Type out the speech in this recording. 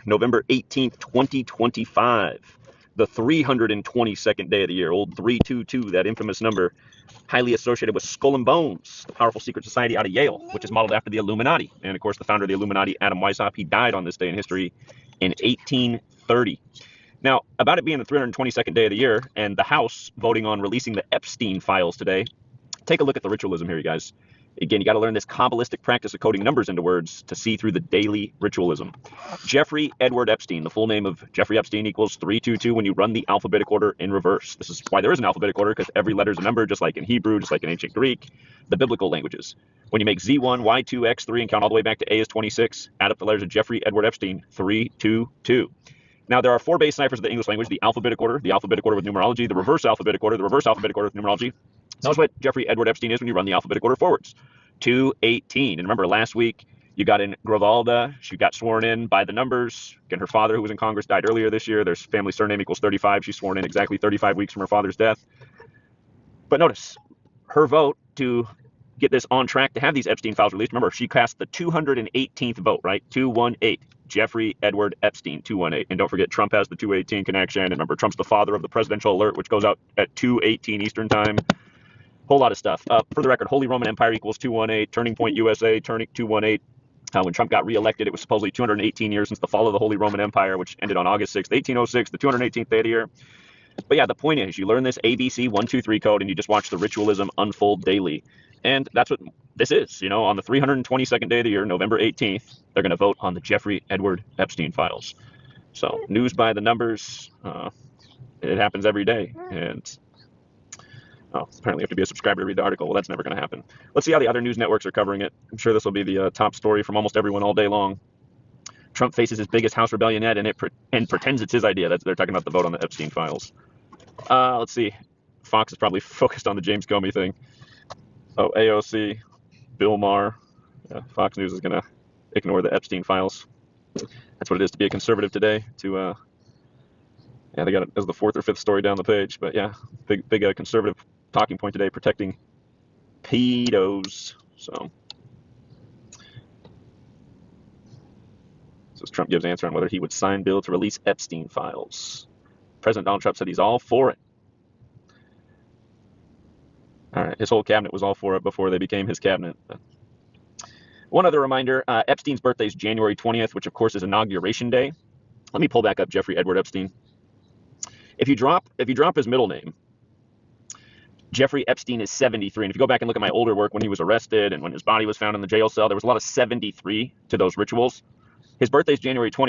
November 18th, 2025, the 322nd day of the year, old 322, that infamous number, highly associated with Skull and Bones, the powerful secret society out of Yale, which is modeled after the Illuminati. And of course, the founder of the Illuminati, Adam Weishaupt, he died on this day in history in 1830. Now, about it being the 322nd day of the year and the House voting on releasing the Epstein files today, take a look at the ritualism here, you guys. Again, you got to learn this Kabbalistic practice of coding numbers into words to see through the daily ritualism. Jeffrey Edward Epstein, the full name of Jeffrey Epstein equals 322 when you run the alphabetic order in reverse. This is why there is an alphabetic order, because every letter is a number, just like in Hebrew, just like in ancient Greek, the biblical languages. When you make Z1, Y2, X3, and count all the way back to A is 26, add up the letters of Jeffrey Edward Epstein, 322. Now, there are four base ciphers of the English language: the alphabetic order with numerology, the reverse alphabetic order with numerology. Notice what Jeffrey Edward Epstein is when you run the alphabetic order forwards. 218. And remember, last week you got in Gravalda. She got sworn in by the numbers. Again, her father, who was in Congress, died earlier this year. Their family surname equals 35. She's sworn in exactly 35 weeks from her father's death. But notice her vote to get this on track to have these Epstein files released. Remember, she cast the 218th vote, right? 218. Jeffrey Edward Epstein, 218. And don't forget, Trump has the 218 connection. And remember, Trump's the father of the presidential alert, which goes out at 2:18 Eastern time. Whole lot of stuff. For the record, Holy Roman Empire equals 218. Turning Point USA, turning 218. When Trump got reelected, it was supposedly 218 years since the fall of the Holy Roman Empire, which ended on August 6th, 1806, the 218th day of the year. But yeah, the point is, you learn this ABC 123 code and you just watch the ritualism unfold daily. And that's what this is. You know, on the 322nd day of the year, November 18th, they're going to vote on the Jeffrey Edward Epstein files. So news by the numbers. It happens every day. And apparently you have to be a subscriber to read the article. Well, that's never going to happen. Let's see how the other news networks are covering it. I'm sure this will be the top story from almost everyone all day long. Trump faces his biggest House rebellion yet and pretends it's his idea. They're talking about the vote on the Epstein files. Let's see. Fox is probably focused on the James Comey thing. Oh, AOC, Bill Maher. Fox News is going to ignore the Epstein files. That's what it is to be a conservative today. Yeah, they got it as the fourth or fifth story down the page. But yeah, big conservative talking point today, protecting pedos. So Trump gives answer on whether he would sign bill to release Epstein files. President Donald Trump said he's all for it. All right, his whole cabinet was all for it before they became his cabinet. One other reminder, Epstein's birthday is January 20th, which of course is Inauguration Day. Let me pull back up Jeffrey Edward Epstein. If you drop his middle name, Jeffrey Epstein is 73. And if you go back and look at my older work when he was arrested and when his body was found in the jail cell, there was a lot of 73 to those rituals. His birthday is January 20th.